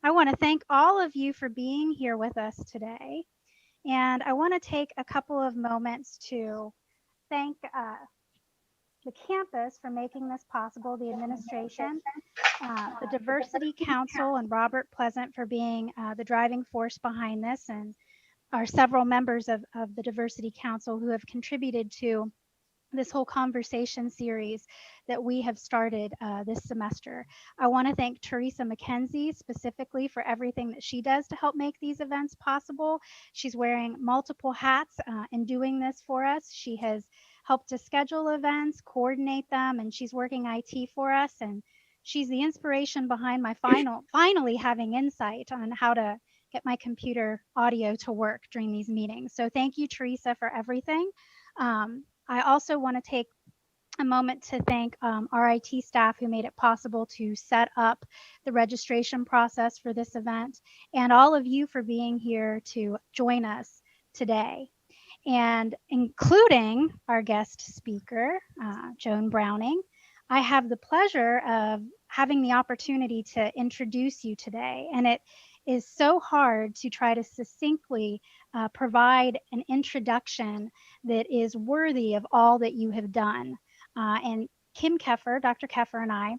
I want to thank all of you for being here with us today. And I want to take a couple of moments to thank the campus for making this possible, the administration, the Diversity Council, and Robert Pleasant for being the driving force behind this, and our several members of the Diversity Council who have contributed to this whole conversation series that we have started this semester. I want to thank Teresa McKenzie specifically for everything that she does to help make these events possible. She's wearing multiple hats in doing this for us. She has helped to schedule events, coordinate them, and she's working IT for us. And she's the inspiration behind my finally having insight on how to get my computer audio to work during these meetings. So thank you, Teresa, for everything. I also want to take a moment to thank our IT staff who made it possible to set up the registration process for this event, and all of you for being here to join us today, and including our guest speaker, Joan Browning. I have the pleasure of having the opportunity to introduce you today, and it is so hard to try to succinctly provide an introduction that is worthy of all that you have done. And Kim Keffer, Dr. Keffer, and I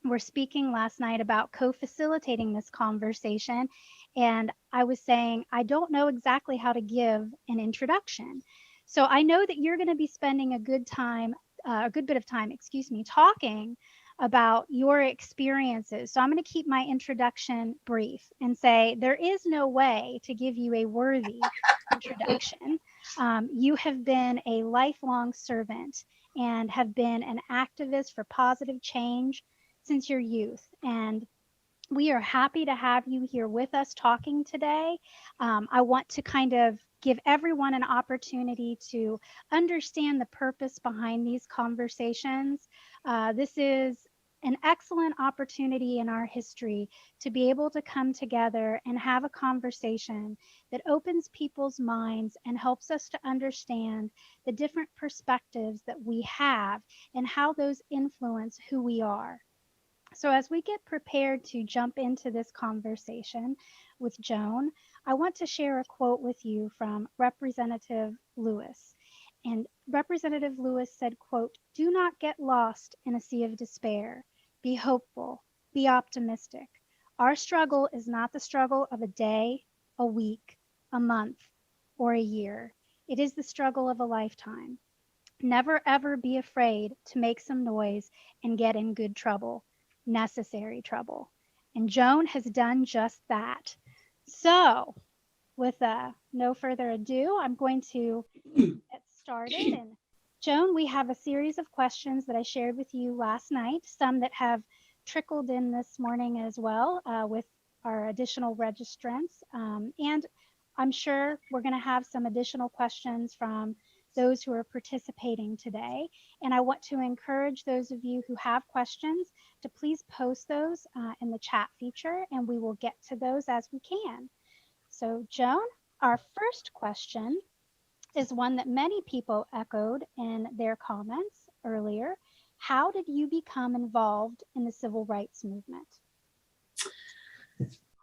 were speaking last night about co-facilitating this conversation. And I was saying, I don't know exactly how to give an introduction. So I know that you're going to be spending a good bit of time, talking about your experiences. So I'm going to keep my introduction brief and say there is no way to give you a worthy introduction. You have been a lifelong servant and have been an activist for positive change since your youth. And we are happy to have you here with us talking today. I want to kind of give everyone an opportunity to understand the purpose behind these conversations. This is an excellent opportunity in our history to be able to come together and have a conversation that opens people's minds and helps us to understand the different perspectives that we have and how those influence who we are. So as we get prepared to jump into this conversation with Joan, I want to share a quote with you from Representative Lewis. And Representative Lewis said, quote, "Do not get lost in a sea of despair. Be hopeful, be optimistic. Our struggle is not the struggle of a day, a week, a month, or a year. It is the struggle of a lifetime. Never ever be afraid to make some noise and get in good trouble. Necessary trouble." And Joan has done just that. So, with no further ado, I'm going to get started. And Joan, we have a series of questions that I shared with you last night, some that have trickled in this morning as well with our additional registrants. And I'm sure we're going to have some additional questions from those who are participating today. And I want to encourage those of you who have questions to please post those in the chat feature, and we will get to those as we can. So Joan, our first question is one that many people echoed in their comments earlier. How did you become involved in the civil rights movement?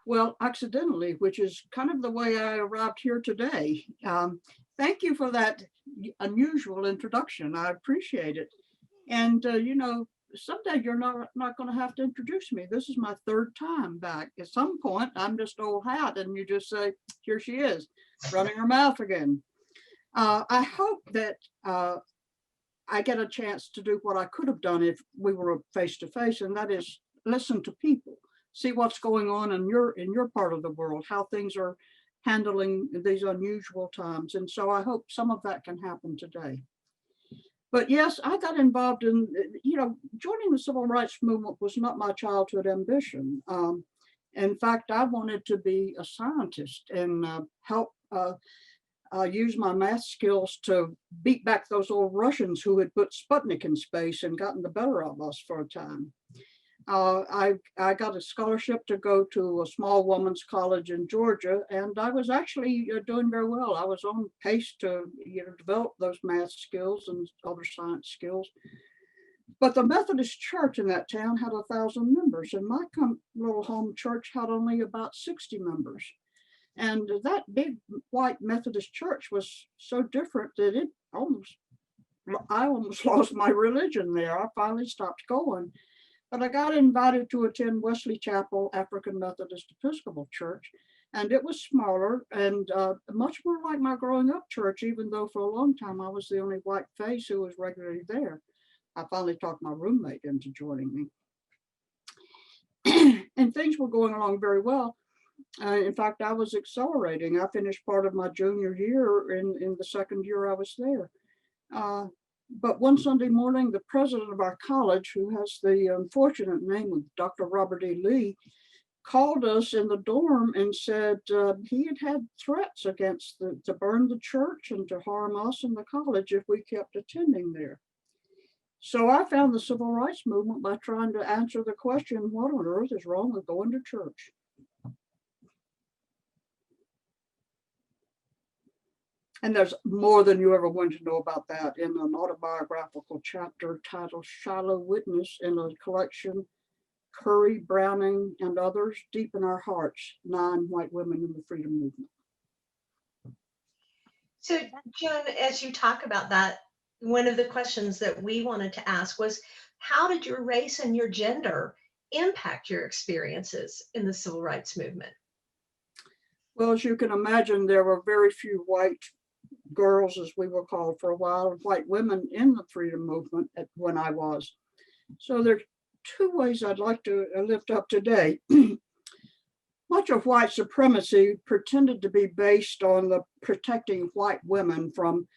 Well, accidentally, which is kind of the way I arrived here today. Thank you for that unusual introduction. I appreciate it. And, someday you're not going to have to introduce me. This is my third time back. At some point, I'm just old hat, and you just say, here she is, running her mouth again. I hope that I get a chance to do what I could have done if we were face to face, and that is listen to people, see what's going on in your part of the world, how things are handling these unusual times. And so I hope some of that can happen today. But yes, I got involved in, joining the civil rights movement was not my childhood ambition. In fact, I wanted to be a scientist and help use my math skills to beat back those old Russians who had put Sputnik in space and gotten the better of us for a time. I got a scholarship to go to a small women's college in Georgia, and I was actually doing very well. I was on pace to develop those math skills and other science skills. But the Methodist church in that town had 1,000 members, and my little home church had only about 60 members. And that big white Methodist church was so different that I almost lost my religion there. I finally stopped going. But I got invited to attend Wesley Chapel African Methodist Episcopal Church, and it was smaller and much more like my growing up church, even though for a long time I was the only white face who was regularly there. I finally talked my roommate into joining me. And things were going along very well. In fact, I was accelerating. I finished part of my junior year in the second year I was there. But one Sunday morning, the president of our college, who has the unfortunate name of Dr. Robert E. Lee, called us in the dorm and said he had threats to burn the church and to harm us in the college if we kept attending there. So I found the civil rights movement by trying to answer the question, what on earth is wrong with going to church? And there's more than you ever want to know about that in an autobiographical chapter titled Shiloh Witness in a collection, Curry, Browning, and Others, Deep in Our Hearts, 9 White Women in the Freedom Movement. So, Joan, as you talk about that, one of the questions that we wanted to ask was, how did your race and your gender impact your experiences in the civil rights movement? Well, as you can imagine, there were very few white girls, as we were called for a while, white women in the freedom movement when I was. So there are 2 ways I'd like to lift up today. Much of white supremacy pretended to be based on the protecting white women from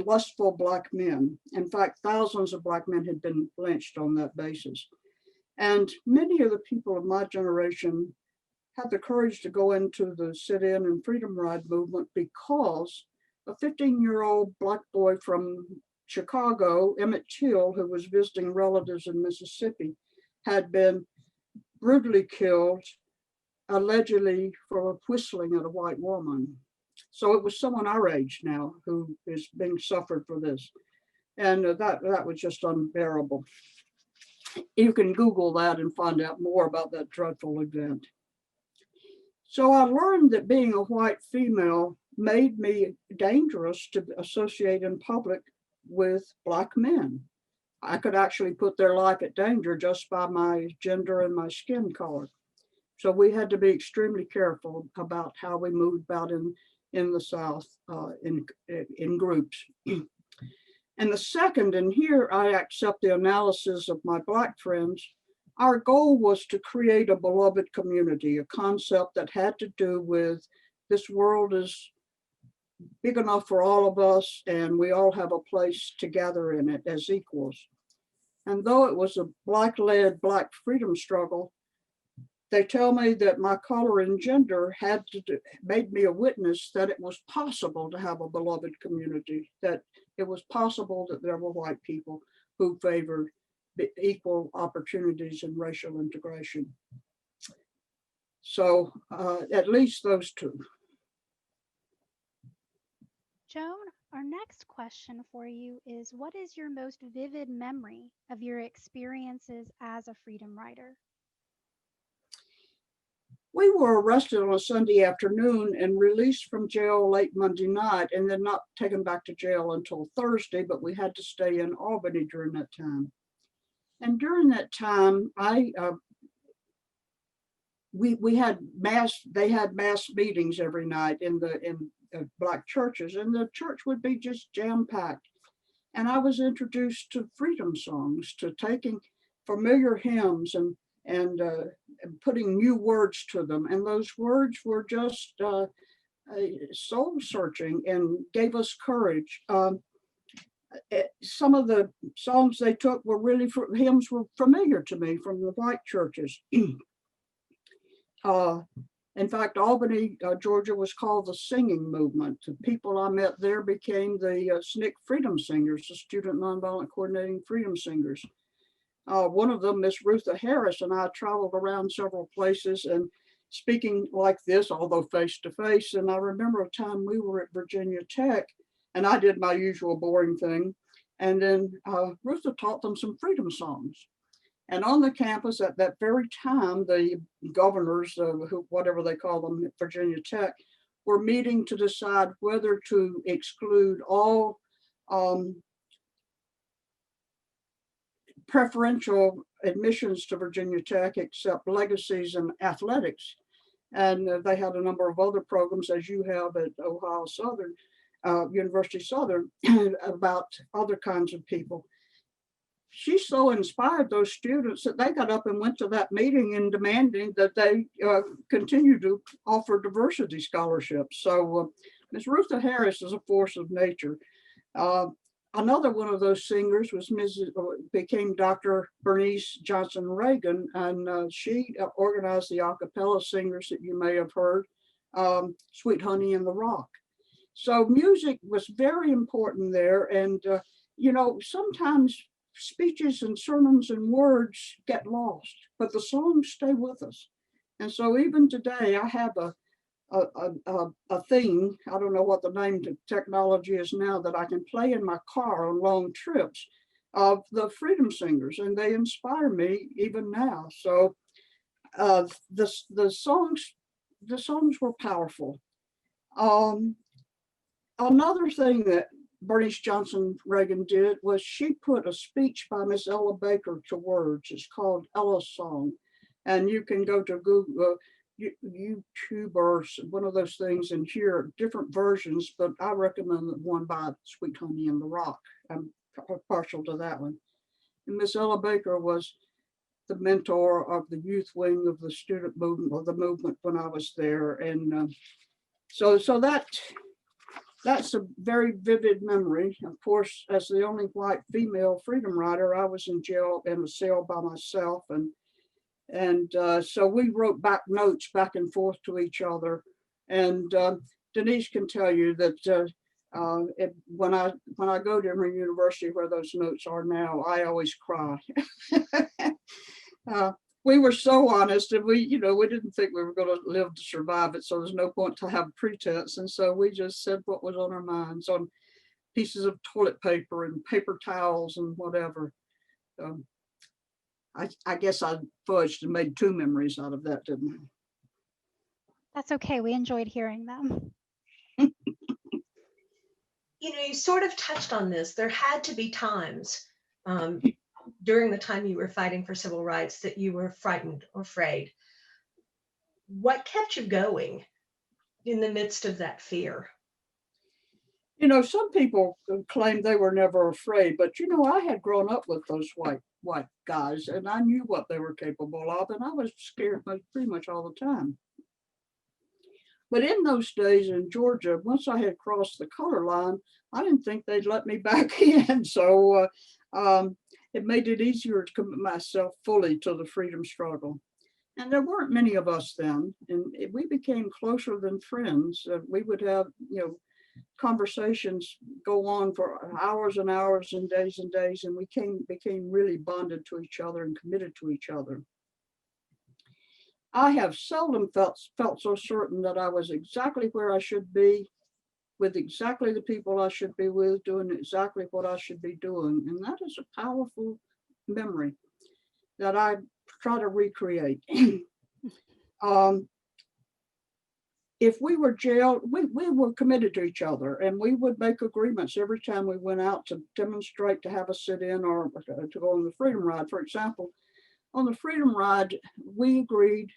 lustful Black men. In fact, thousands of Black men had been lynched on that basis. And many of the people of my generation had the courage to go into the sit-in and freedom ride movement because a 15-year-old Black boy from Chicago, Emmett Till, who was visiting relatives in Mississippi, had been brutally killed, allegedly for whistling at a white woman. So it was someone our age now who is being suffered for this. And that was just unbearable. You can Google that and find out more about that dreadful event. So I learned that being a white female made me dangerous to associate in public with Black men. I could actually put their life at danger just by my gender and my skin color. So we had to be extremely careful about how we moved about in the South in groups. And the second, and here I accept the analysis of my Black friends, our goal was to create a beloved community, a concept that had to do with this world is big enough for all of us, and we all have a place to gather in it as equals. And though it was a Black-led Black freedom struggle, they tell me that my color and gender made me a witness that it was possible to have a beloved community, that it was possible that there were white people who favored equal opportunities and racial integration. So at least those 2. Joan, our next question for you is, what is your most vivid memory of your experiences as a freedom rider? We were arrested on a Sunday afternoon and released from jail late Monday night, and then not taken back to jail until Thursday, but we had to stay in Albany during that time. And during that time, we had they had mass meetings every night in Black churches, and the church would be just jam-packed. And I was introduced to freedom songs, to taking familiar hymns and putting new words to them. And those words were just soul searching and gave us courage. Some of the songs they took were really, hymns were familiar to me from the white churches. In fact, Albany, Georgia was called the singing movement. The people I met there became the SNCC Freedom Singers, the Student Nonviolent Coordinating Freedom Singers. One of them, Miss Rutha Harris, and I traveled around several places and speaking like this, although face to face. And I remember a time we were at Virginia Tech, and I did my usual boring thing. And then Ruther taught them some freedom songs. And on the campus at that very time, the governors, whatever they call them at Virginia Tech, were meeting to decide whether to exclude all preferential admissions to Virginia Tech except legacies and athletics. And they had a number of other programs, as you have at Ohio Southern, University Southern, about other kinds of people. She so inspired those students that they got up and went to that meeting and demanding that they continue to offer diversity scholarships. So Ms. Ruther Harris is a force of nature. Another one of those singers was became Dr. Bernice Johnson Reagan, and she organized the a cappella singers that you may have heard, Sweet Honey in the Rock. So music was very important there. And, sometimes speeches and sermons and words get lost, but the songs stay with us. And so even today, I have a thing, I don't know what the name of technology is now, that I can play in my car on long trips of the freedom singers, and they inspire me even now. So the songs were powerful. Another thing that Bernice Johnson Reagan did was she put a speech by Miss Ella Baker to words. It's called Ella's Song. And you can go to Google, YouTube or one of those things and hear different versions, but I recommend the one by Sweet Honey in the Rock. I'm partial to that one. And Miss Ella Baker was the mentor of the youth wing of the student movement, or the movement, when I was there. And so that's a very vivid memory. Of course, as the only white female freedom rider, I was in jail in a cell by myself, and so we wrote back notes back and forth to each other. And Denise can tell you that when I go to Emory University, where those notes are now, I always cry. We were so honest, and we didn't think we were going to live to survive it. So there's no point to have pretense. And so we just said what was on our minds on pieces of toilet paper and paper towels and whatever. I guess I fudged and made two memories out of that, didn't I? That's okay. We enjoyed hearing them. You sort of touched on this. There had to be times during the time you were fighting for civil rights that you were frightened or afraid. What kept you going in the midst of that fear? Some people claim they were never afraid, but I had grown up with those white guys, and I knew what they were capable of, and I was scared pretty much all the time. But in those days in Georgia, once I had crossed the color line, I didn't think they'd let me back in. So it made it easier to commit myself fully to the freedom struggle. And there weren't many of us then, and we became closer than friends. We would have, conversations go on for hours and hours and days, and we became really bonded to each other and committed to each other. I have seldom felt so certain that I was exactly where I should be, with exactly the people I should be with, doing exactly what I should be doing. And that is a powerful memory that I try to recreate. If we were jailed, we were committed to each other, and we would make agreements every time we went out to demonstrate, to have a sit-in, or to go on the Freedom Ride. For example, on the Freedom Ride, we agreed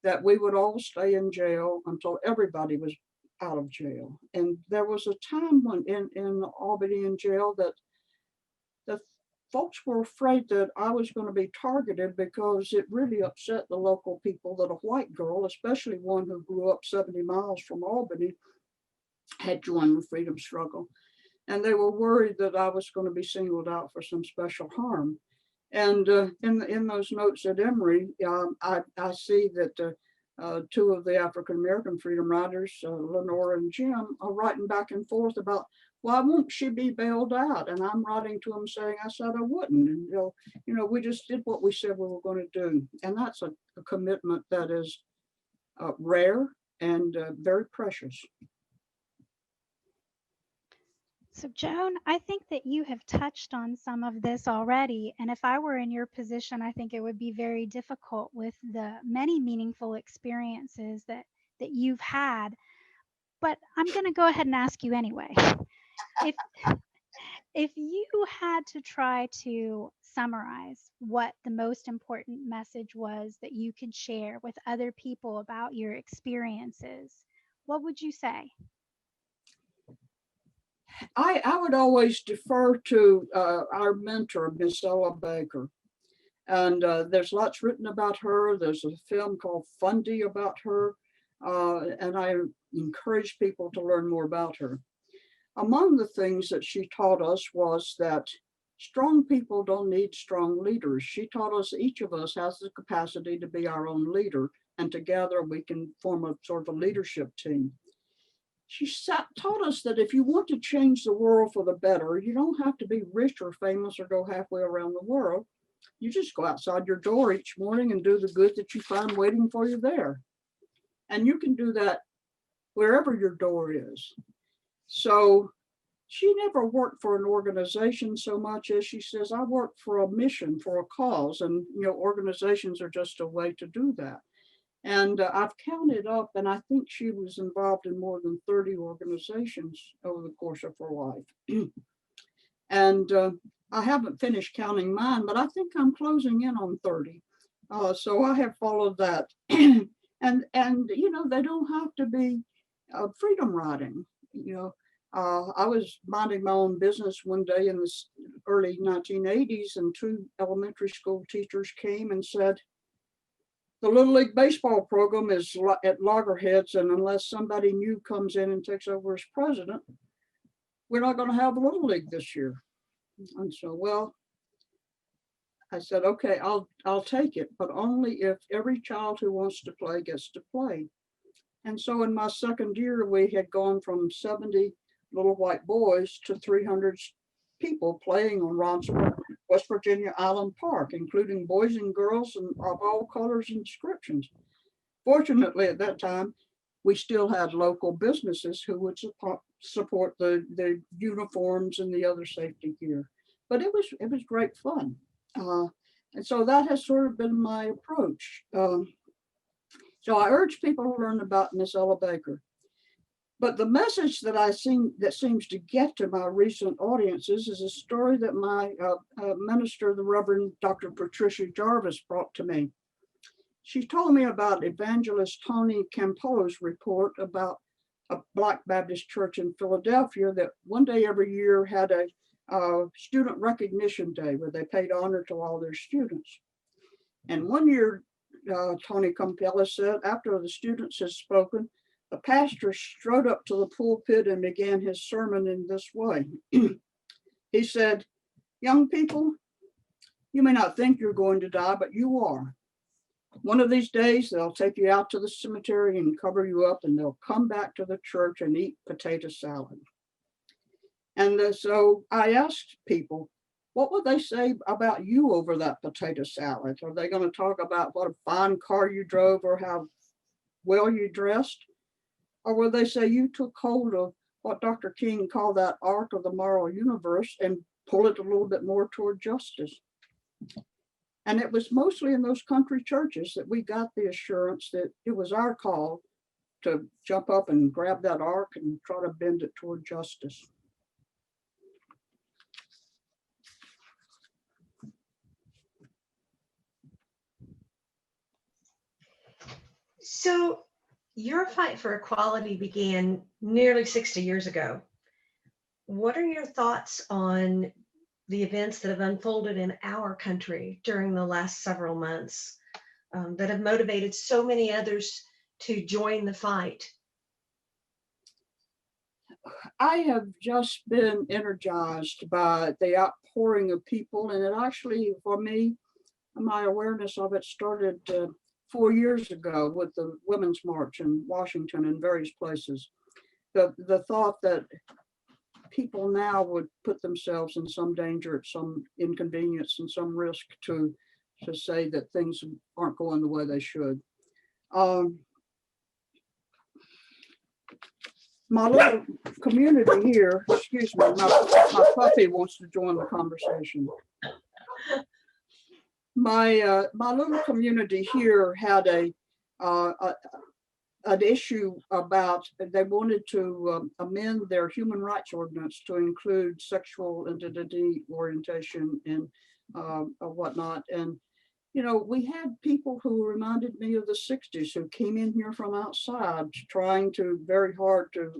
that we would all stay in jail until everybody was out of jail. And there was a time when in Albany in jail that the folks were afraid that I was going to be targeted, because it really upset the local people that a white girl, especially one who grew up 70 miles from Albany, had joined the freedom struggle. And they were worried that I was going to be singled out for some special harm. And in those notes at Emory, I see that two of the African-American freedom riders, Lenore and Jim, are writing back and forth about, why won't she be bailed out? And I'm writing to them saying, I said I wouldn't. And, we just did what we said we were going to do. And that's a commitment that is rare and very precious. So, Joan, I think that you have touched on some of this already. And if I were in your position, I think it would be very difficult with the many meaningful experiences that you've had. But I'm going to go ahead and ask you anyway. If if you had to try to summarize what the most important message was that you could share with other people about your experiences, what would you say? I would always defer to our mentor, Miss Ella Baker. And there's lots written about her. There's a film called Fundy about her. And I encourage people to learn more about her. Among the things that she taught us was that strong people don't need strong leaders. She taught us each of us has the capacity to be our own leader, and together we can form a sort of a leadership team. Taught us that if you want to change the world for the better, you don't have to be rich or famous or go halfway around the world. You just go outside your door each morning and do the good that you find waiting for you there. And you can do that wherever your door is. So she never worked for an organization so much as she says, I work for a mission, for a cause. And, organizations are just a way to do that. And I've counted up, and I think she was involved in more than 30 organizations over the course of her life. And I haven't finished counting mine, but I think I'm closing in on 30. So I have followed that. and they don't have to be freedom riding. I was minding my own business one day in the early 1980s, and two elementary school teachers came and said, the Little League Baseball program is at loggerheads, and unless somebody new comes in and takes over as president, we're not going to have a Little League this year. And so, well, I said, okay, I'll take it, but only if every child who wants to play gets to play. And so in my second year, we had gone from 70 little white boys to 300 people playing on Ronsard, West Virginia Island Park, including boys and girls and of all colors and descriptions. Fortunately, at that time, we still had local businesses who would support the uniforms and the other safety gear. But it was great fun. And so that has sort of been my approach. So I urge people to learn about Miss Ella Baker. But the message that seems to get to my recent audiences is a story that my minister, the Reverend Dr. Patricia Jarvis, brought to me. She told me about evangelist Tony Campolo's report about a Black Baptist church in Philadelphia that one day every year had a student recognition day where they paid honor to all their students. And one year, Tony Campolo said, after the students had spoken, the pastor strode up to the pulpit and began his sermon in this way. He said, young people, you may not think you're going to die, but you are. One of these days, they'll take you out to the cemetery and cover you up, and they'll come back to the church and eat potato salad. And so I asked people, what would they say about you over that potato salad? Are they going to talk about what a fine car you drove or how well you dressed? Or will they say you took hold of what Dr. King called that arc of the moral universe and pull it a little bit more toward justice? And it was mostly in those country churches that we got the assurance that it was our call to jump up and grab that arc and try to bend it toward justice. So your fight for equality began nearly 60 years ago. What are your thoughts on the events that have unfolded in our country during the last several months that have motivated so many others to join the fight? I have just been energized by the outpouring of people, and it actually, for me, my awareness of it started 4 years ago with the Women's March in Washington and various places. The thought that people now would put themselves in some danger, at some inconvenience, and some risk to say that things aren't going the way they should. My little community here, excuse me, my puppy wants to join the conversation. My little community here had an issue about, they wanted to amend their human rights ordinance to include sexual identity, orientation, and whatnot. And you know, we had people who reminded me of the 60s who came in here from outside trying to very hard to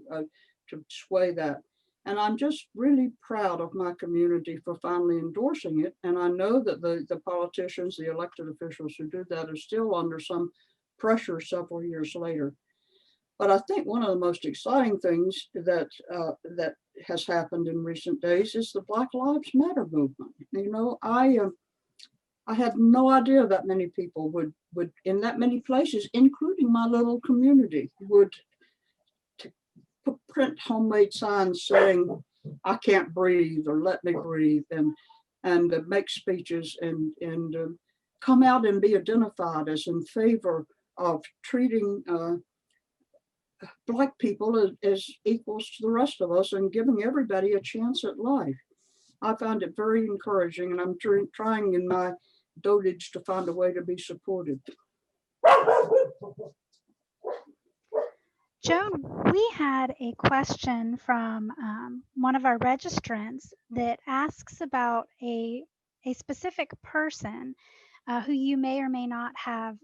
sway that. And I'm just really proud of my community for finally endorsing it. And I know that the politicians, the elected officials who do that are still under some pressure several years later. But I think one of the most exciting things that has happened in recent days is the Black Lives Matter movement. You know, I had no idea that many people would in that many places, including my little community, would print homemade signs saying, "I can't breathe," or "Let me breathe," and make speeches and come out and be identified as in favor of treating Black people as equals to the rest of us and giving everybody a chance at life. I found it very encouraging, and I'm trying in my dotage to find a way to be supported. Joan, we had a question from one of our registrants that asks about a specific person who you may or may not have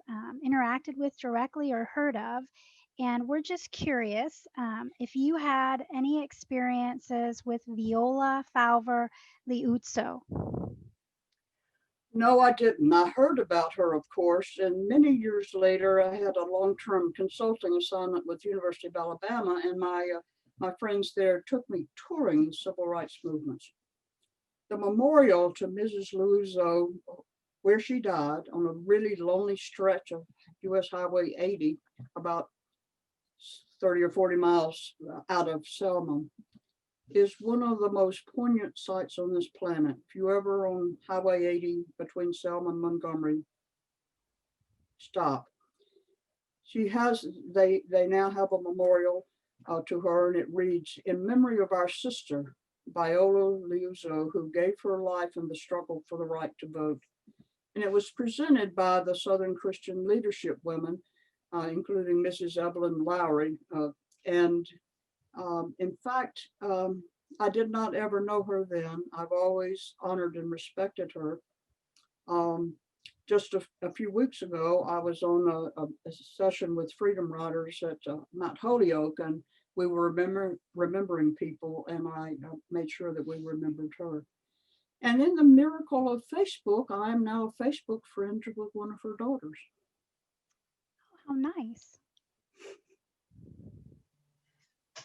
interacted with directly or heard of. And we're just curious if you had any experiences with Viola Falver Liuzzo. No, I didn't. I heard about her, of course, and many years later, I had a long-term consulting assignment with the University of Alabama, and my friends there took me touring the civil rights movements. The memorial to Mrs. Liuzzo, where she died on a really lonely stretch of US Highway 80, about 30 or 40 miles out of Selma, is one of the most poignant sights on this planet. If you're ever on Highway 80 between Selma and Montgomery, stop. They now have a memorial to her, and it reads, "In memory of our sister, Viola Liuzzo, who gave her life in the struggle for the right to vote." And it was presented by the Southern Christian leadership women, including Mrs. Evelyn Lowry, and in fact, I did not ever know her then. I've always honored and respected her. Just a few weeks ago, I was on a session with Freedom Riders at Mount Holyoke, and we were remembering people, and I made sure that we remembered her. And in the miracle of Facebook, I am now a Facebook friend with one of her daughters. How nice.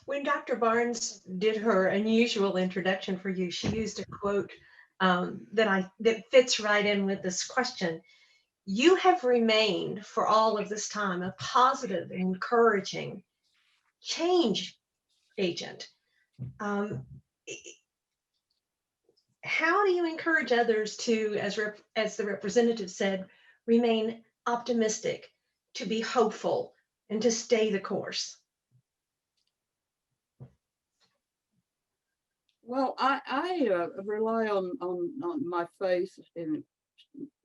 When Dr. Barnes did her unusual introduction for you, she used a quote that fits right in with this question. You have remained for all of this time a positive and encouraging change agent. How do you encourage others to, as the representative said, remain optimistic, to be hopeful, and to stay the course? Well, I rely on my faith, and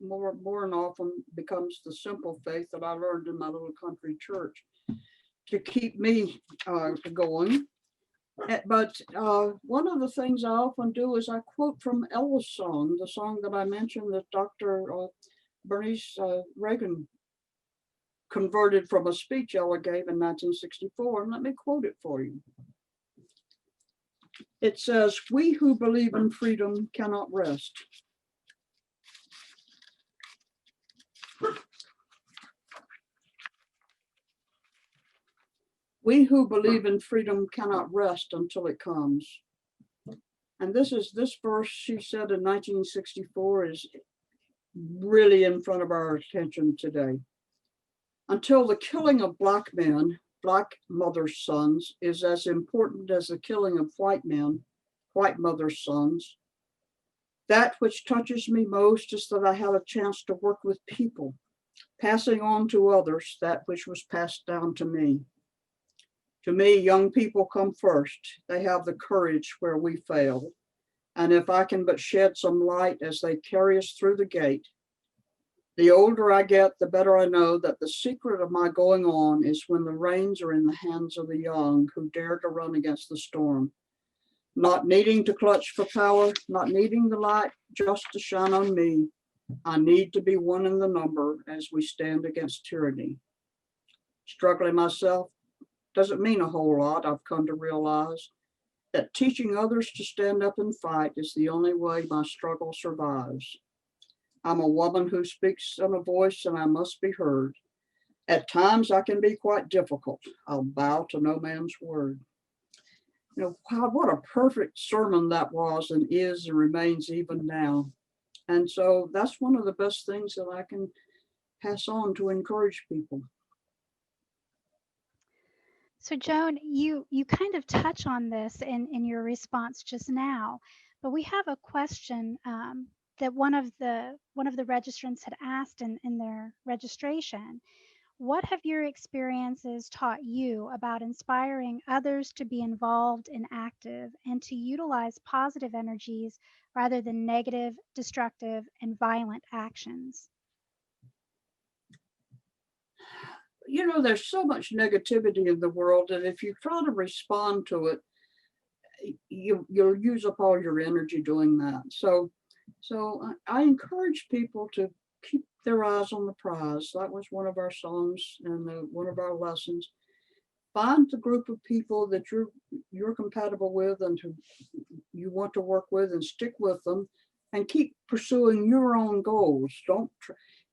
more and often becomes the simple faith that I learned in my little country church to keep me going. But one of the things I often do is I quote from Ella's song, the song that I mentioned that Dr. Bernice Reagan converted from a speech Ella gave in 1964. And let me quote it for you. It says, "We who believe in freedom cannot rest. We who believe in freedom cannot rest until it comes." And this verse she said in 1964 is really in front of our attention today. Until the killing of Black men, Black mothers' sons, is as important as the killing of white men, white mothers' sons. That which touches me most is that I had a chance to work with people, passing on to others that which was passed down to me. To me, young people come first. They have the courage where we failed. And if I can but shed some light as they carry us through the gate, the older I get, the better I know that the secret of my going on is when the reins are in the hands of the young who dare to run against the storm, not needing to clutch for power, not needing the light just to shine on me. I need to be one in the number as we stand against tyranny. Struggling myself doesn't mean a whole lot. I've come to realize that teaching others to stand up and fight is the only way my struggle survives. I'm a woman who speaks in a voice and I must be heard. At times I can be quite difficult. I'll bow to no man's word. Wow, what a perfect sermon that was and is and remains even now. And so that's one of the best things that I can pass on to encourage people. So Joan, you kind of touch on this in your response just now, but we have a question that one of the registrants had asked in their registration. What have your experiences taught you about inspiring others to be involved and active and to utilize positive energies rather than negative, destructive, and violent actions? There's so much negativity in the world, and if you try to respond to it, you'll use up all your energy doing that. So I encourage people to keep their eyes on the prize. That was one of our songs and one of our lessons. Find the group of people that you're compatible with and you want to work with, and stick with them, and keep pursuing your own goals. Don't.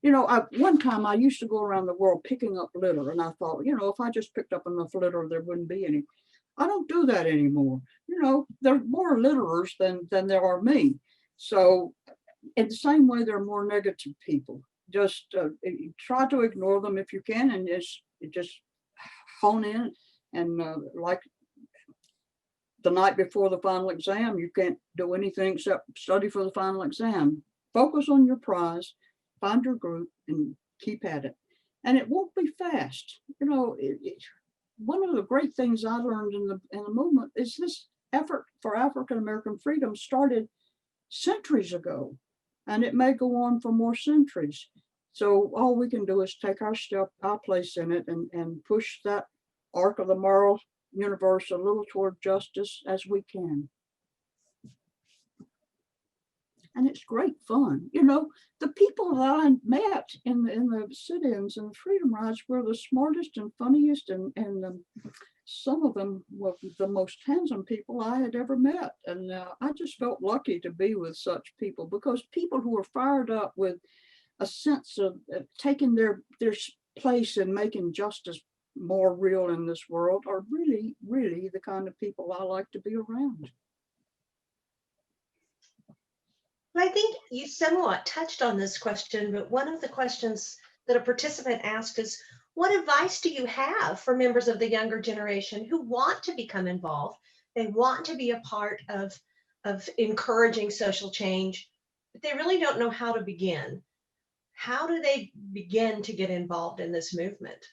One time I used to go around the world picking up litter, and I thought, if I just picked up enough litter, there wouldn't be any. I don't do that anymore. There are more litterers than there are me. So in the same way, there are more negative people. Just try to ignore them if you can, and just hone in. And like the night before the final exam, you can't do anything except study for the final exam. Focus on your prize, find your group, and keep at it. And it won't be fast. One of the great things I learned in the movement is this effort for African American freedom started centuries ago, and it may go on for more centuries. So all we can do is take our place in it, and push that arc of the moral universe a little toward justice as we can. And it's great fun. The people that I met in the sit-ins and the freedom rides were the smartest and funniest, and some of them were the most handsome people I had ever met. And I just felt lucky to be with such people, because people who are fired up with a sense of taking their place in making justice more real in this world are really, really the kind of people I like to be around. I think you somewhat touched on this question, but one of the questions that a participant asked is, what advice do you have for members of the younger generation who want to become involved? They want to be a part of encouraging social change, but they really don't know how to begin. How do they begin to get involved in this movement?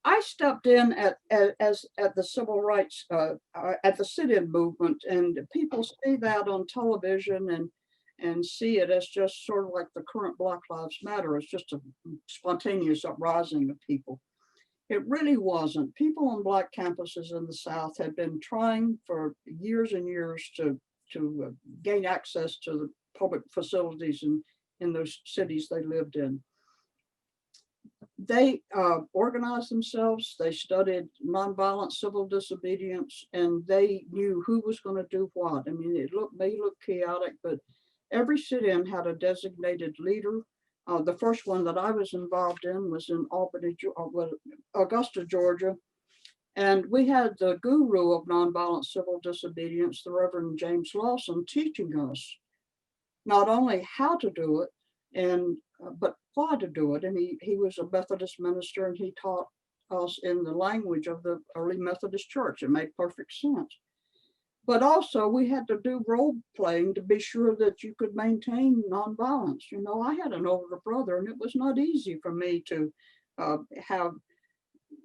I stepped in at the civil rights at the sit-in movement, and people see that on television and see it as just sort of like the current Black Lives Matter. It's just a spontaneous uprising of people. It really wasn't. People on Black campuses in the South had been trying for years and years to gain access to the public facilities in those cities they lived in. They organized themselves. They studied nonviolent civil disobedience, and they knew who was going to do what. I mean, it may look chaotic, but every sit-in had a designated leader. The first one that I was involved in was in Augusta, Georgia. And we had the guru of nonviolent civil disobedience, the Reverend James Lawson, teaching us not only how to do it, but why to do it. And he was a Methodist minister, and he taught us in the language of the early Methodist church. It made perfect sense. But also we had to do role playing to be sure that you could maintain nonviolence. I had an older brother, and it was not easy for me to have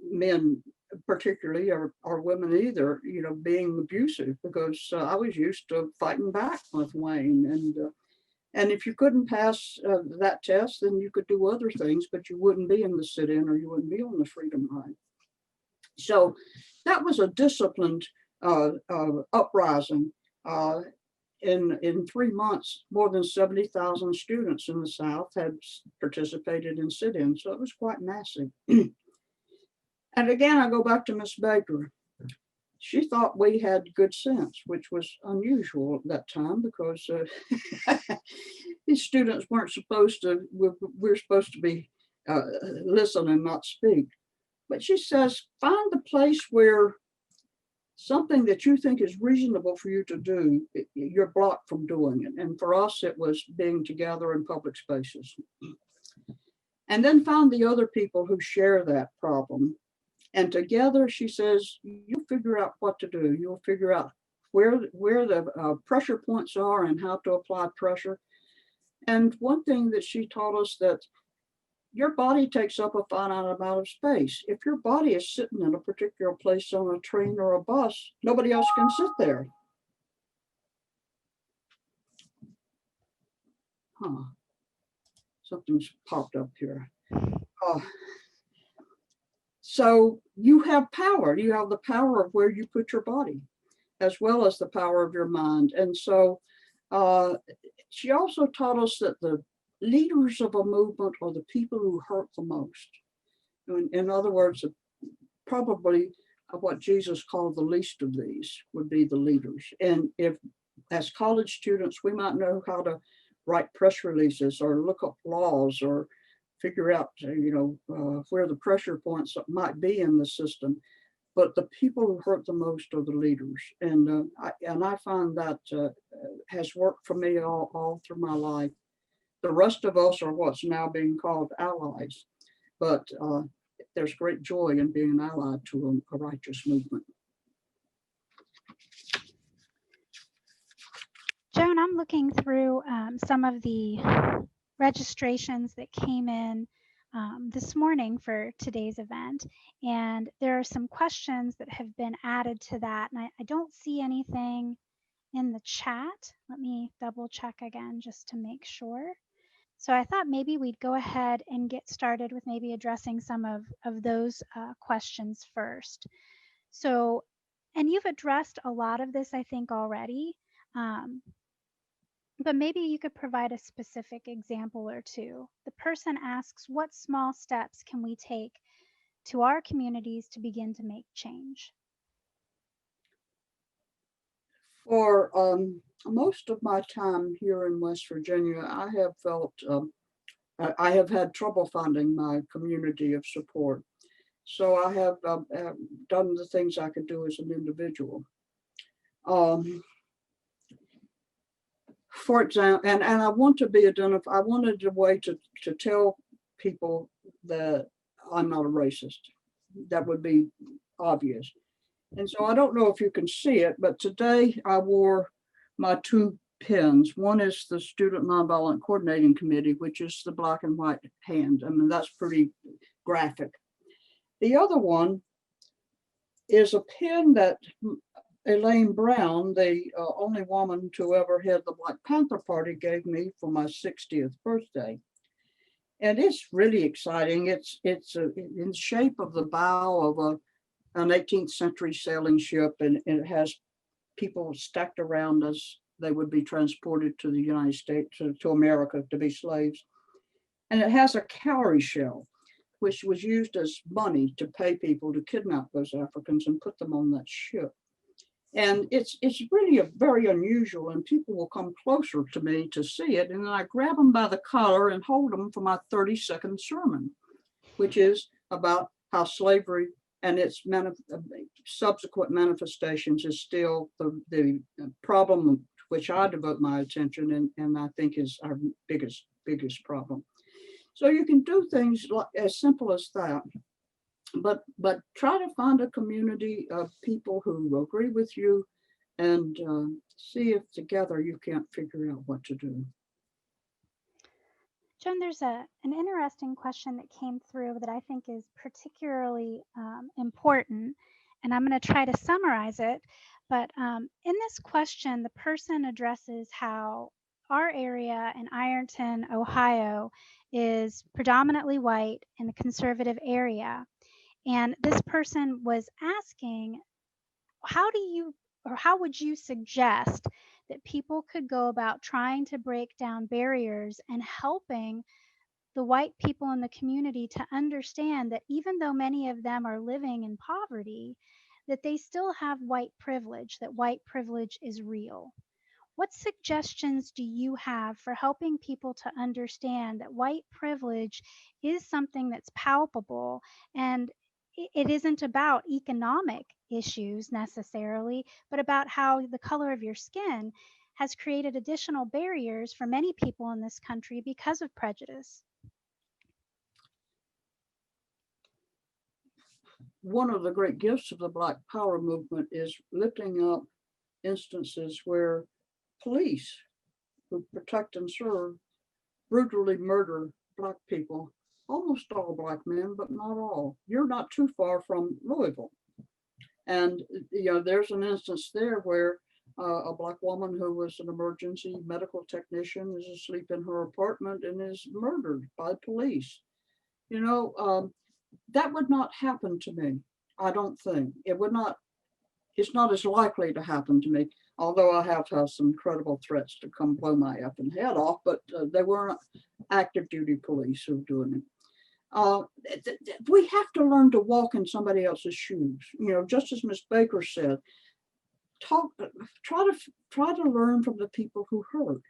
men particularly, or women either, being abusive, because I was used to fighting back with Wayne. And if you couldn't pass that test, then you could do other things, but you wouldn't be in the sit-in, or you wouldn't be on the freedom ride. So that was a disciplined uprising. In 3 months, more than 70,000 students in the South had participated in sit-ins, so it was quite massive. And again, I go back to Miss Baker. She thought we had good sense, which was unusual at that time, because these students weren't supposed to, we're supposed to be listen and not speak. But she says, find the place where something that you think is reasonable for you to do, you're blocked from doing it. And for us, it was being together in public spaces. And then find the other people who share that problem. And together, she says, you'll figure out what to do. You'll figure out where the pressure points are and how to apply pressure. And one thing that she taught us, that your body takes up a finite amount of space. If your body is sitting in a particular place on a train or a bus, nobody else can sit there. Something's popped up here. So you have power. You have the power of where you put your body, as well as the power of your mind. And so she also taught us that the leaders of a movement are the people who hurt the most. In other words, probably what Jesus called the least of these would be the leaders. And if, as college students, we might know how to write press releases or look up laws or figure out, where the pressure points might be in the system. But the people who hurt the most are the leaders. And I find that has worked for me all through my life. The rest of us are what's now being called allies. But there's great joy in being an ally to a righteous movement. Joan, I'm looking through some of the registrations that came in this morning for today's event, and there are some questions that have been added to that, and I don't see anything in the chat. Let me double check again just to make sure. So I thought maybe we'd go ahead and get started with maybe addressing some of those questions first. So, and you've addressed a lot of this, I think, already. But maybe you could provide a specific example or two. The person asks, what small steps can we take to our communities to begin to make change? For most of my time here in West Virginia, I have felt, I have had trouble finding my community of support. So I have done the things I could do as an individual. For example, and I want to be identified. I wanted a way to tell people that I'm not a racist. That would be obvious. And so I don't know if you can see it, but today I wore my two pins. One is the Student Nonviolent Coordinating Committee, which is the black and white hand. I mean, that's pretty graphic. The other one is a pin that Elaine Brown, the only woman to ever head the Black Panther Party, gave me for my 60th birthday. And it's really exciting. It's in the shape of the bow of an 18th century sailing ship, and it has people stacked around as they would be transported to the United States, to America, to be slaves. And it has a cowrie shell, which was used as money to pay people to kidnap those Africans and put them on that ship. And it's really very unusual, and people will come closer to me to see it. And then I grab them by the collar and hold them for my 30-second sermon, which is about how slavery and its subsequent manifestations is still the problem which I devote my attention, and I think is our biggest problem. So you can do things like as simple as that. But try to find a community of people who agree with you, and see if together you can't figure out what to do. Joan, there's an interesting question that came through that I think is particularly important, and I'm going to try to summarize it. But in this question, the person addresses how our area in Ironton, Ohio, is predominantly white in a conservative area. And this person was asking, how do you, or how would you suggest that people could go about trying to break down barriers and helping the white people in the community to understand that even though many of them are living in poverty, that they still have white privilege, that white privilege is real? What suggestions do you have for helping people to understand that white privilege is something that's palpable, and it isn't about economic issues necessarily, but about how the color of your skin has created additional barriers for many people in this country because of prejudice? One of the great gifts of the Black Power movement is lifting up instances where police who protect and serve brutally murder Black people, almost all Black men, but not all. You're not too far from Louisville. And, there's an instance there where a Black woman who was an emergency medical technician is asleep in her apartment and is murdered by police. That would not happen to me. I don't think it would not. It's not as likely to happen to me, although I have had some credible threats to come blow my effing head off, but they weren't active duty police who were doing it. We have to learn to walk in somebody else's shoes. Just as Ms. Baker said, try to learn from the people who hurt.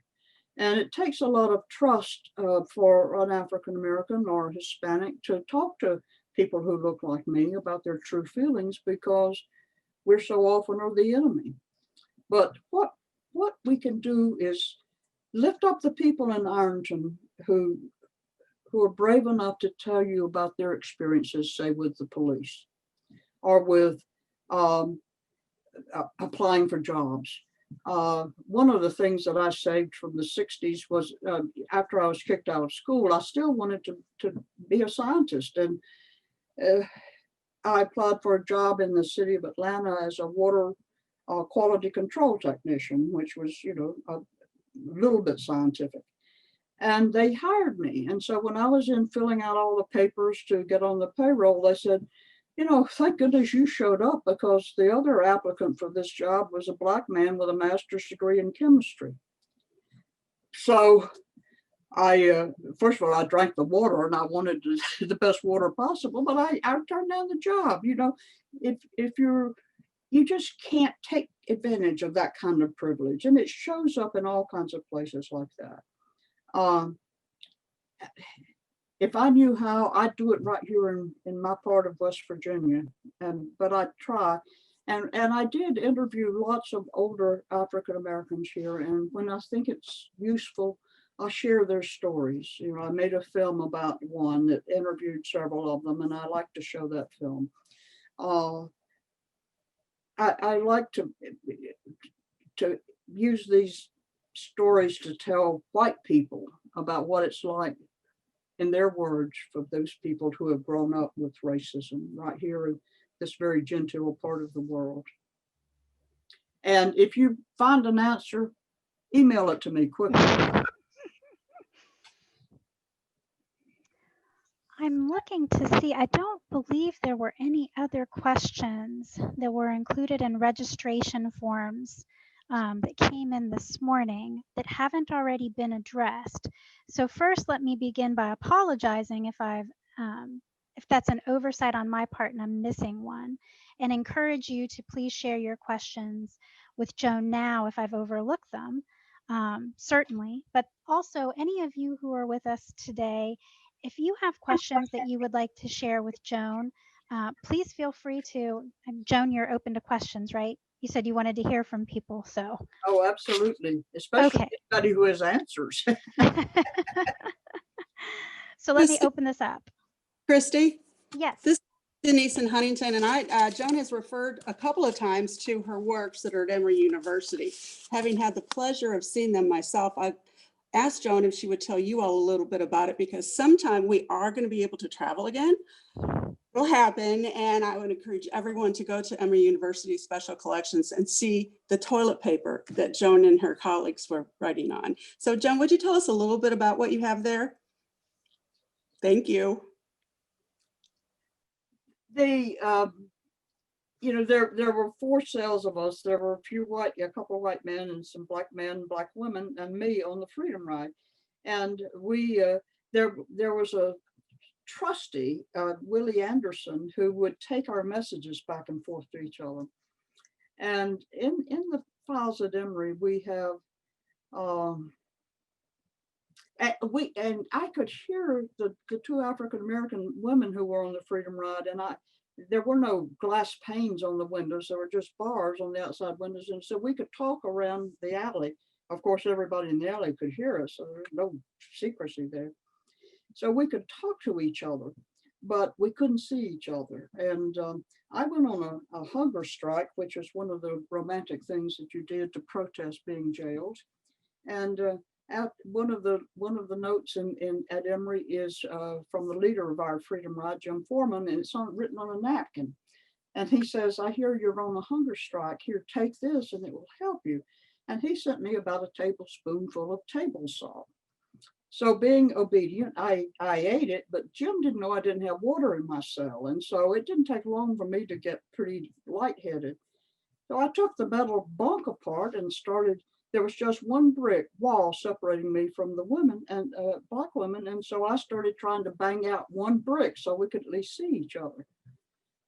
And it takes a lot of trust for an African American or Hispanic to talk to people who look like me about their true feelings, because we're so often are the enemy. But what we can do is lift up the people in Ironton who are brave enough to tell you about their experiences, say with the police or with applying for jobs. One of the things that I saved from the 60s was after I was kicked out of school, I still wanted to be a scientist. And I applied for a job in the city of Atlanta as a water quality control technician, which was, a little bit scientific. And they hired me. And so when I was in filling out all the papers to get on the payroll, they said, thank goodness you showed up, because the other applicant for this job was a Black man with a master's degree in chemistry. So I, first of all, I drank the water and I wanted the best water possible, but I turned down the job. If you just can't take advantage of that kind of privilege, and it shows up in all kinds of places like that. If I knew how, I'd do it right here in my part of West Virginia, but I try. And I did interview lots of older African Americans here, and when I think it's useful, I share their stories. I made a film about one that interviewed several of them, and I like to show that film. I like to use these stories to tell white people about what it's like, in their words, for those people who have grown up with racism right here in this very genteel part of the world. And if you find an answer, email it to me quickly. I'm looking to see, I don't believe there were any other questions that were included in registration forms that came in this morning that haven't already been addressed. So first, let me begin by apologizing if that's an oversight on my part and I'm missing one, and encourage you to please share your questions with Joan now if I've overlooked them, certainly. But also, any of you who are with us today, if you have questions that you would like to share with Joan, please feel free to. Joan, you're open to questions, right? You said you wanted to hear from people, so. Oh, absolutely, especially anybody who has answers. So let me open this up. Christy? Yes. This is Denise in Huntington, and Joan has referred a couple of times to her works that are at Emory University. Having had the pleasure of seeing them myself, asked Joan if she would tell you all a little bit about it, because sometime we are going to be able to travel again. It'll happen, and I would encourage everyone to go to Emory University Special Collections and see the toilet paper that Joan and her colleagues were writing on. So Joan, would you tell us a little bit about what you have there? Thank you. You know, there were 4 cells of us. There were a couple of white men and some black men, black women, and me on the Freedom Ride. And we there was a trustee, Willie Anderson, who would take our messages back and forth to each other. And in the files at Emory, we have and I could hear the 2 African-American women who were on the Freedom Ride, and there were no glass panes on the windows. There were just bars on the outside windows. And so we could talk around the alley. Of course, everybody in the alley could hear us, so there's no secrecy there. So we could talk to each other, but we couldn't see each other. And I went on a hunger strike, which is one of the romantic things that you did to protest being jailed. And one of the notes at Emory is from the leader of our Freedom Ride, Jim Foreman, and it's written on a napkin. And he says, "I hear you're on a hunger strike. Here, take this and it will help you." And he sent me about a tablespoonful of table salt. So being obedient, I ate it, but Jim didn't know I didn't have water in my cell. And so it didn't take long for me to get pretty lightheaded. So I took the metal bunk apart and there was just one brick wall separating me from the women and black women. And so I started trying to bang out one brick so we could at least see each other.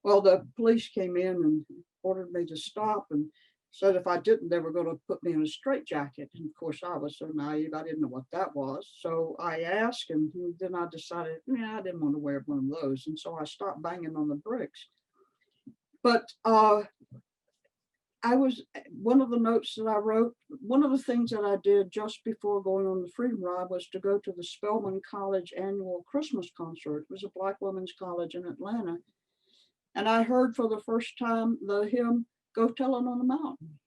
Well, the police came in and ordered me to stop and said if I didn't, they were going to put me in a straitjacket. And of course, I was so naive, I didn't know what that was. So I asked, and then I decided, I didn't want to wear one of those. And so I stopped banging on the bricks. But one of the notes that I wrote, one of the things that I did just before going on the Freedom Ride was to go to the Spelman College annual Christmas concert. It was a Black women's college in Atlanta. And I heard for the first time the hymn, "Go Tell It on the Mountain."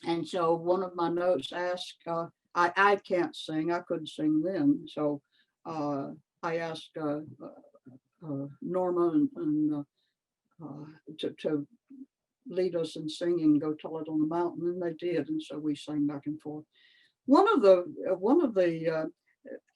And so one of my notes asked, I can't sing, I couldn't sing then. So I asked Norma to lead us in singing "Go Tell It on the Mountain," and they did. And so we sang back and forth. One of the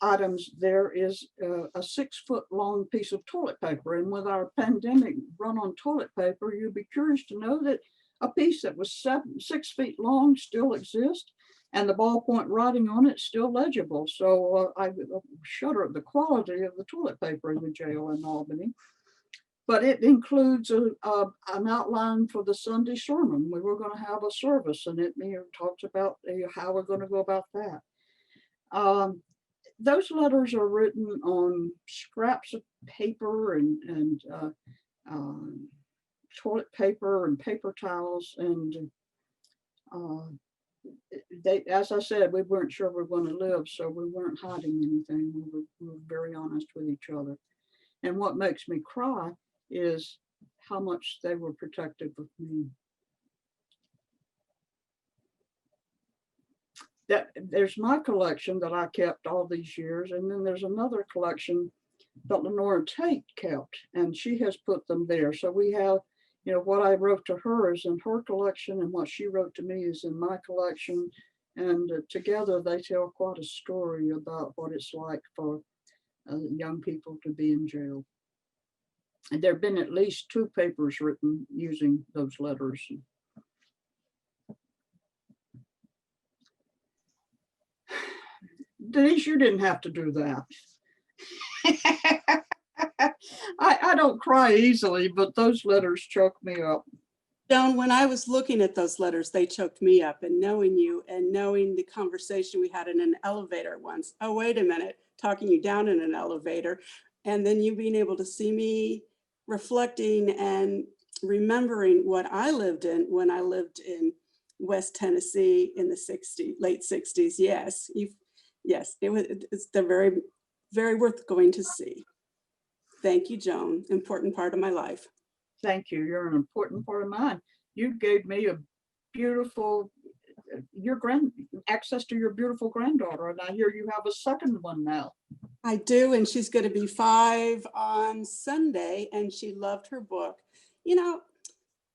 items there is a 6-foot long piece of toilet paper. And with our pandemic run on toilet paper, you'd be curious to know that a piece that was 6 feet long still exists, and the ballpoint writing on it still legible. So I shudder at the quality of the toilet paper in the jail in Albany. But it includes an outline for the Sunday sermon. We were going to have a service, and it talks about how we're going to go about that. Those letters are written on scraps of paper and toilet paper and paper towels. And as I said, we weren't sure we were going to live, so we weren't hiding anything. We were very honest with each other. And what makes me cry is how much they were protective of me. There's my collection that I kept all these years, and then there's another collection that Lenora Tate kept, and she has put them there. So we have, what I wrote to her is in her collection, and what she wrote to me is in my collection, and together they tell quite a story about what it's like for young people to be in jail. And there have been at least 2 papers written using those letters. Denise, you didn't have to do that. I don't cry easily, but those letters choke me up. Joan, when I was looking at those letters, they choked me up. And knowing you and knowing the conversation we had in an elevator once, oh, wait a minute, talking you down in an elevator, and then you being able to see me reflecting and remembering what I lived in when I lived in West Tennessee in the late 60s. Yes, it's the very, very worth going to see. Thank you, Joan. Important part of my life. Thank you. You're an important part of mine. You gave me a beautiful your access to your beautiful granddaughter, and I hear you have a second one now. I do, and she's going to be 5 on Sunday, and she loved her book. You know,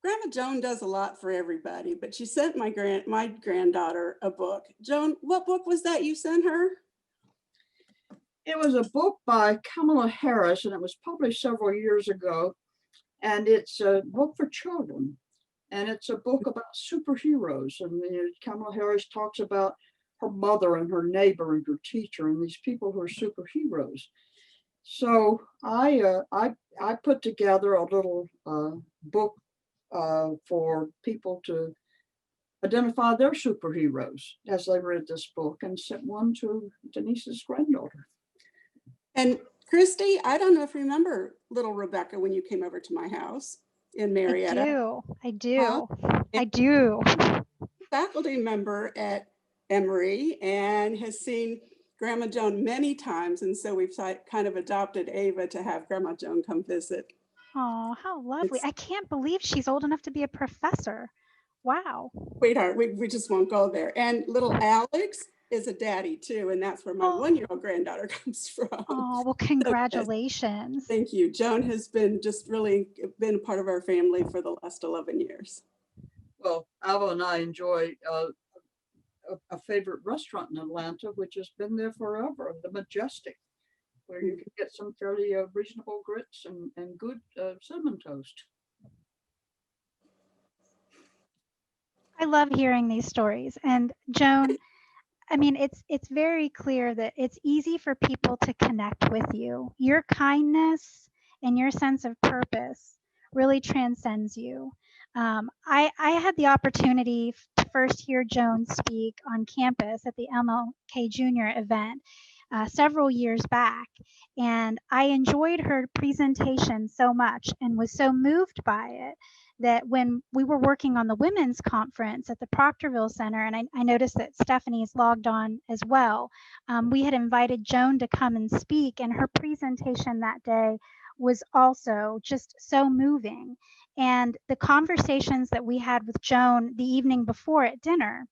Grandma Joan does a lot for everybody, but she sent my granddaughter a book. Joan, what book was that you sent her? It was a book by Kamala Harris, and it was published several years ago. And it's a book for children. And it's a book about superheroes. And Kamala Harris talks about her mother and her neighbor and her teacher and these people who are superheroes. So I put together a little book for people to identify their superheroes as they read this book, and sent one to Denise's granddaughter. And Christy, I don't know if you remember little Rebecca when you came over to my house in Marietta. I do. Faculty member at Emory and has seen Grandma Joan many times. And so we've kind of adopted Ava to have Grandma Joan come visit. Oh, how lovely. I can't believe she's old enough to be a professor. Wow. Sweetheart, we just won't go there. And little Alex is a daddy too, and that's where my 1-year-old granddaughter comes from. Oh, well, congratulations. So, thank you. Joan has been been a part of our family for the last 11 years. Well, Ava and I enjoy a favorite restaurant in Atlanta, which has been there forever, the Majestic, where you can get some fairly reasonable grits and good cinnamon toast. I love hearing these stories. And Joan, I mean, it's very clear that it's easy for people to connect with you. Your kindness and your sense of purpose really transcends you. I had the opportunity to first hear Joan speak on campus at the MLK Junior event several years back, and I enjoyed her presentation so much and was so moved by it that when we were working on the women's conference at the Proctorville Center, and I noticed that Stephanie's logged on as well, we had invited Joan to come and speak, and her presentation that day was also just so moving. And the conversations that we had with Joan the evening before at dinner,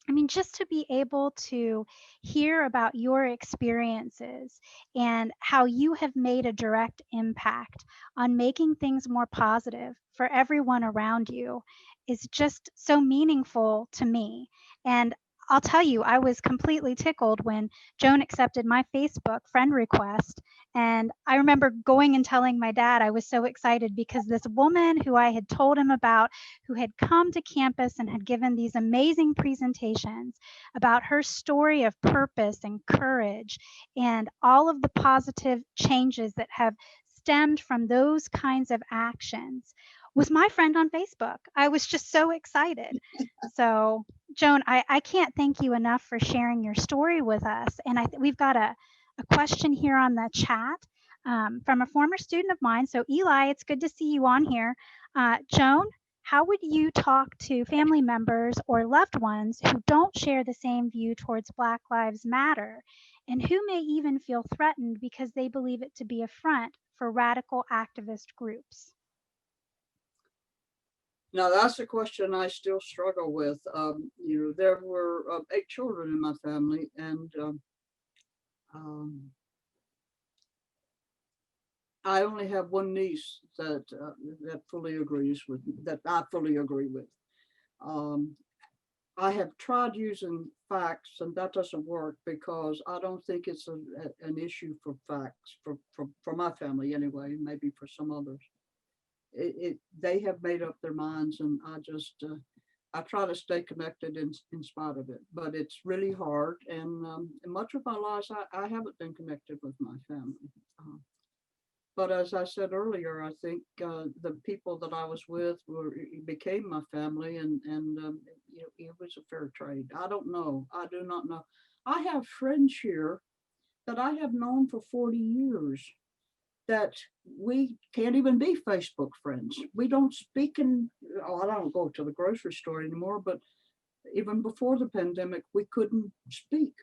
I mean, just to be able to hear about your experiences and how you have made a direct impact on making things more positive for everyone around you is just so meaningful to me. And I'll tell you, I was completely tickled when Joan accepted my Facebook friend request. And I remember going and telling my dad I was so excited because this woman who I had told him about, who had come to campus and had given these amazing presentations about her story of purpose and courage and all of the positive changes that have stemmed from those kinds of actions, was my friend on Facebook. I was just so excited. So, Joan, I can't thank you enough for sharing your story with us. And we've got a question here on the chat from a former student of mine. So, Eli, it's good to see you on here. Joan, how would you talk to family members or loved ones who don't share the same view towards Black Lives Matter and who may even feel threatened because they believe it to be a front for radical activist groups? Now, that's a question I still struggle with. There were 8 children in my family, and I only have one niece that fully agrees with that I fully agree with. I have tried using facts, and that doesn't work because I don't think it's an issue for facts for my family anyway. Maybe for some others. They have made up their minds, and I try to stay connected in spite of it, but it's really hard. And much of my life, I haven't been connected with my family. But as I said earlier, I think the people that I was with became my family, and it was a fair trade. I don't know. I do not know. I have friends here that I have known for 40 years that we can't even be Facebook friends. We don't speak I don't go to the grocery store anymore, but even before the pandemic, we couldn't speak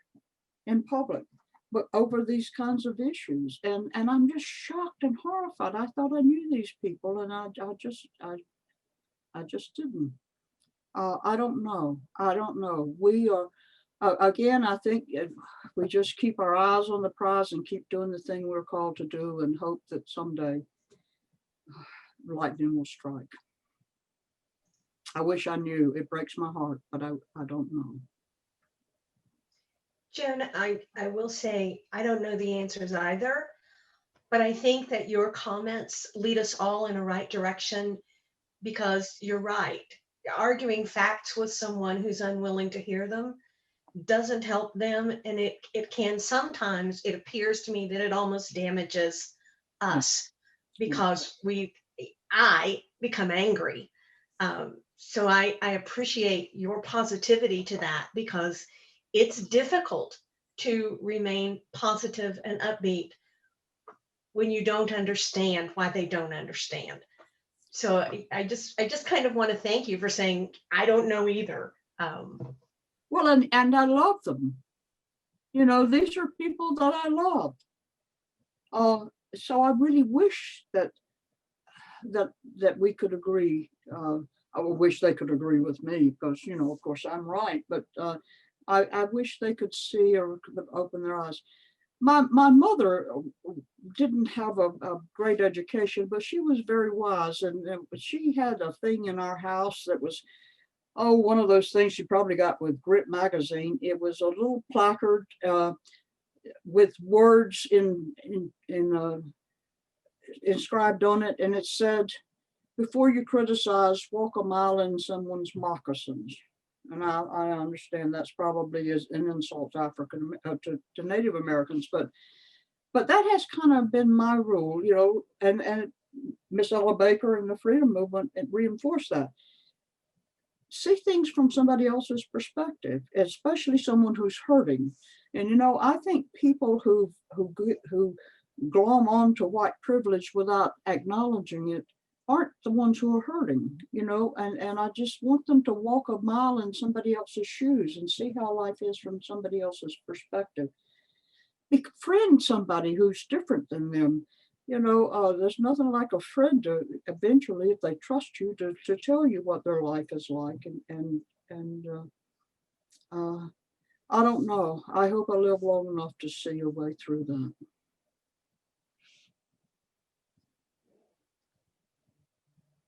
in public, but over these kinds of issues. And I'm just shocked and horrified. I thought I knew these people, and I just didn't. I don't know. I don't know. We are, again, I think we just keep our eyes on the prize and keep doing the thing we're called to do and hope that someday lightning will strike. I wish I knew. It breaks my heart, but I don't know. Joan, I will say, I don't know the answers either, but I think that your comments lead us all in a right direction because you're right. Arguing facts with someone who's unwilling to hear them doesn't help them. And it can sometimes, it appears to me that it almost damages us because I become angry. So I appreciate your positivity to that because it's difficult to remain positive and upbeat when you don't understand why they don't understand. So I just kind of want to thank you for saying, I don't know either. Well, and I love them. You know, these are people that I love. So I really wish that we could agree. I would wish they could agree with me because, you know, of course I'm right, but I wish they could see or could open their eyes. My mother didn't have a great education, but she was very wise, and she had a thing in our house that was, oh, one of those things she probably got with Grit magazine. It was a little placard with words inscribed on it, and it said, "Before you criticize, walk a mile in someone's moccasins." And I understand that's probably is an insult to African to Native Americans, but that has kind of been my rule, you know. And Miss Ella Baker and the Freedom Movement reinforced that. See things from somebody else's perspective, especially someone who's hurting. And you know, I think people who glom on to white privilege without acknowledging it aren't the ones who are hurting, you know, and I just want them to walk a mile in somebody else's shoes and see how life is from somebody else's perspective. Befriend somebody who's different than them. You know, there's nothing like a friend to eventually, if they trust you, to tell you what their life is like. And I don't know. I hope I live long enough to see a way through that.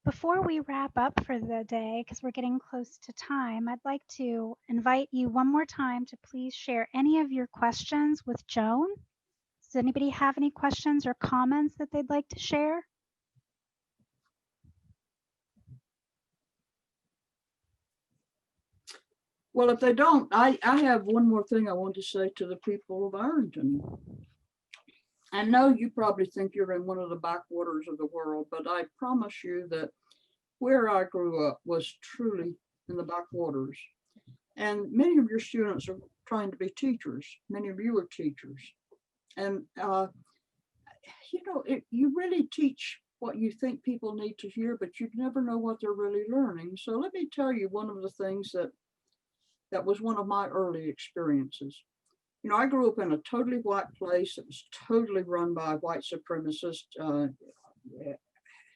Before we wrap up for the day, because we're getting close to time, I'd like to invite you one more time to please share any of your questions with Joan. Does anybody have any questions or comments that they'd like to share? Well, if they don't, I have one more thing I want to say to the people of Ironton. I know you probably think you're in one of the backwaters of the world, but I promise you that where I grew up was truly in the backwaters. And many of your students are trying to be teachers. Many of you are teachers. And, you know, you really teach what you think people need to hear, but you never know what they're really learning. So let me tell you one of the things that was one of my early experiences. You know, I grew up in a totally white place that was totally run by white supremacists,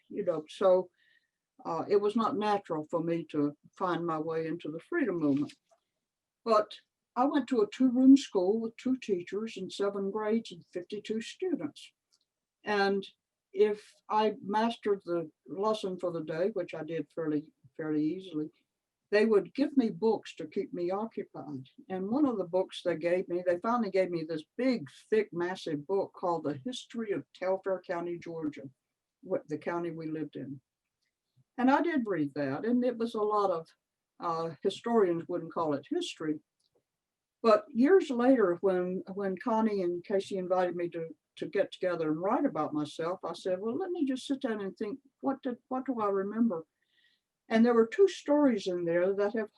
you know, so it was not natural for me to find my way into the freedom movement. But I went to a 2-room school with 2 teachers and 7 grades and 52 students. And if I mastered the lesson for the day, which I did fairly easily, they would give me books to keep me occupied. And one of the books they finally gave me this big, thick, massive book called The History of Telfair County, Georgia, the county we lived in. And I did read that, and it was a lot of, historians wouldn't call it history. But years later, when Connie and Casey invited me to get together and write about myself, I said, well, let me just sit down and think, what do I remember? And there were 2 stories in there that have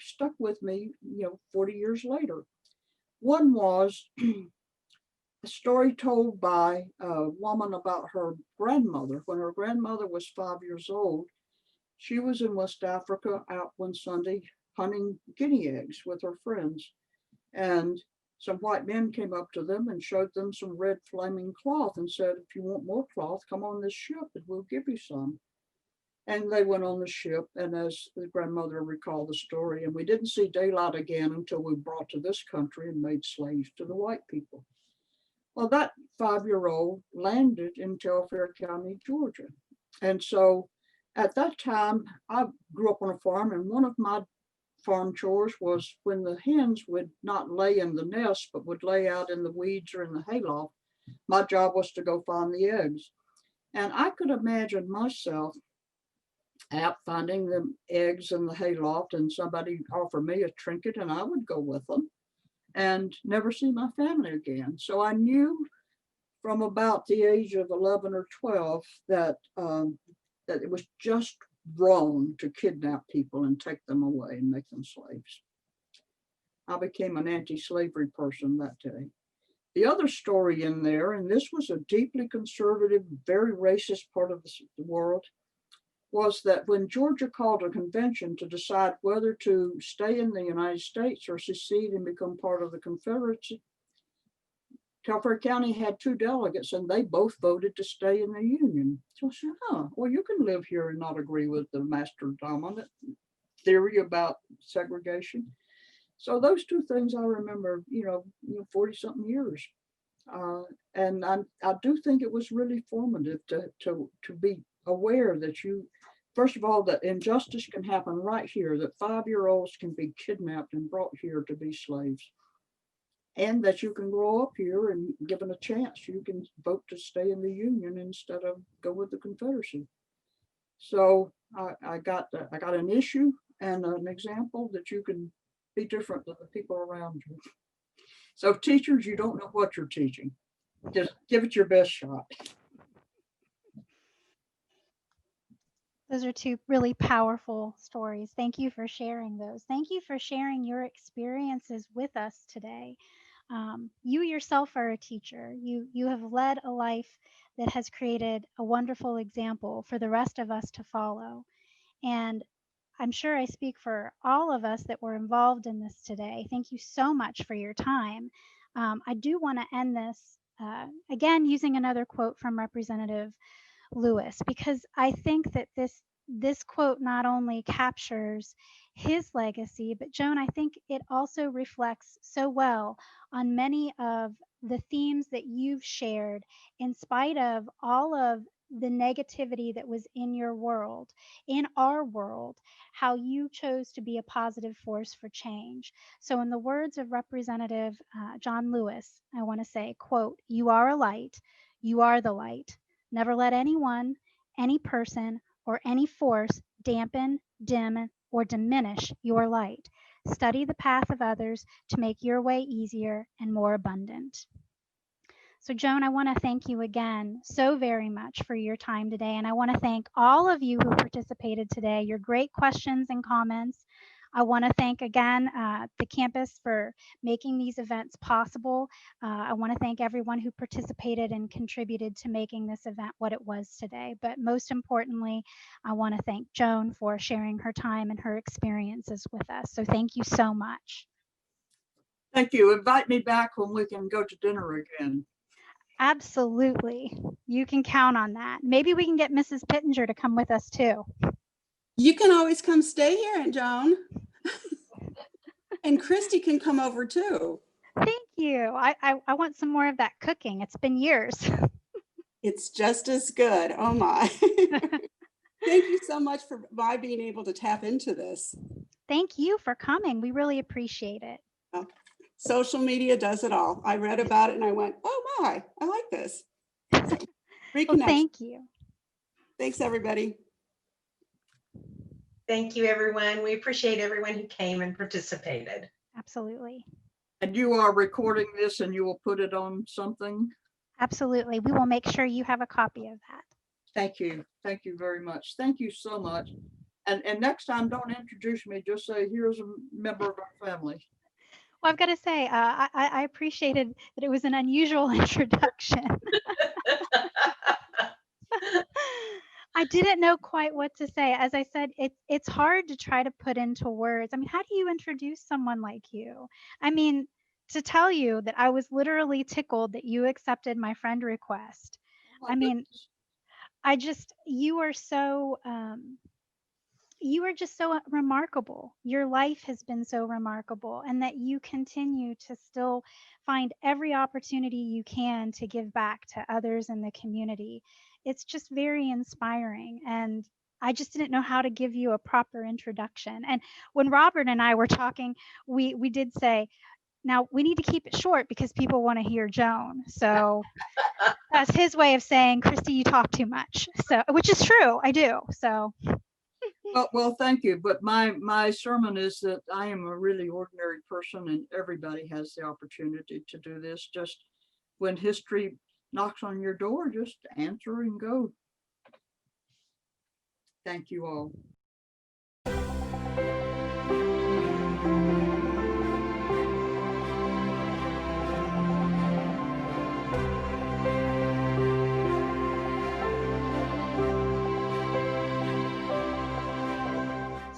stuck with me, you know, 40 years later. One was a story told by a woman about her grandmother. When her grandmother was 5 years old, she was in West Africa out one Sunday hunting guinea eggs with her friends. And some white men came up to them and showed them some red flaming cloth and said, if you want more cloth, come on this ship and we'll give you some. And they went on the ship, and as the grandmother recalled the story, and we didn't see daylight again until we brought to this country and made slaves to the white people. Well, that 5-year-old landed in Telfair County, Georgia. And so at that time, I grew up on a farm, and one of my farm chores was when the hens would not lay in the nest, but would lay out in the weeds or in the hayloft, my job was to go find the eggs. And I could imagine myself out finding the eggs in the hayloft, and somebody offered me a trinket, and I would go with them and never see my family again. So I knew from about the age of 11 or 12 that that it was just wrong to kidnap people and take them away and make them slaves. I became an anti-slavery person that day. The other story in there, and this was a deeply conservative, very racist part of the world, was that when Georgia called a convention to decide whether to stay in the United States or secede and become part of the Confederacy, Telfair County had 2 delegates, and they both voted to stay in the Union. So I said, well, you can live here and not agree with the master dominant theory about segregation. So those 2 things I remember, 40 something years. And I do think it was really formative to be aware that first of all, that injustice can happen right here, that 5-year-olds can be kidnapped and brought here to be slaves. And that you can grow up here and given a chance, you can vote to stay in the Union instead of go with the Confederacy. So I got an issue and an example that you can be different than the people around you. So teachers, you don't know what you're teaching. Just give it your best shot. Those are 2 really powerful stories. Thank you for sharing those. Thank you for sharing your experiences with us today. You yourself are a teacher. You have led a life that has created a wonderful example for the rest of us to follow. And I'm sure I speak for all of us that were involved in this today. Thank you so much for your time. I do want to end this again using another quote from Representative Lewis, because I think that this quote not only captures his legacy, but Joan, I think it also reflects so well on many of the themes that you've shared in spite of all of the negativity that was in your world, in our world, how you chose to be a positive force for change. So in the words of Representative John Lewis, I want to say, quote, "You are a light, you are the light. Never let anyone, any person, or any force dampen, dim, or diminish your light. Study the path of others to make your way easier and more abundant." So, Joan, I want to thank you again so very much for your time today. And I want to thank all of you who participated today, your great questions and comments. I want to thank again the campus for making these events possible. I want to thank everyone who participated and contributed to making this event what it was today. But most importantly, I want to thank Joan for sharing her time and her experiences with us. So thank you so much. Thank you. Invite me back when we can go to dinner again. Absolutely. You can count on that. Maybe we can get Mrs. Pittenger to come with us too. You can always come stay here, Aunt Joan. And Christy can come over too. Thank you. I want some more of that cooking. It's been years. It's just as good. Oh my. Thank you so much for my being able to tap into this. Thank you for coming. We really appreciate it. Oh, social media does it all. I read about it and I went, oh my, I like this. So, well, thank you. Thanks, everybody. Thank you, everyone. We appreciate everyone who came and participated. Absolutely. And you are recording this and you will put it on something? Absolutely. We will make sure you have a copy of that. Thank you. Thank you very much. Thank you so much. And next time, don't introduce me. Just say, here's a member of our family. Well, I've got to say, I appreciated that it was an unusual introduction. I didn't know quite what to say. As I said, it's hard to try to put into words. I mean, how do you introduce someone like you? I mean, to tell you that I was literally tickled that you accepted my friend request. Oh I mean, goodness. you are so, you are just so remarkable. Your life has been so remarkable, and that you continue to still find every opportunity you can to give back to others in the community. It's just very inspiring. And I just didn't know how to give you a proper introduction. And when Robert and I were talking, we did say, now we need to keep it short because people want to hear Joan. So that's his way of saying, Christy, you talk too much. So, which is true, I do. So, Well, thank you. But my sermon is that I am a really ordinary person, and everybody has the opportunity to do this. Just when history knocks on your door, just answer and go. Thank you all.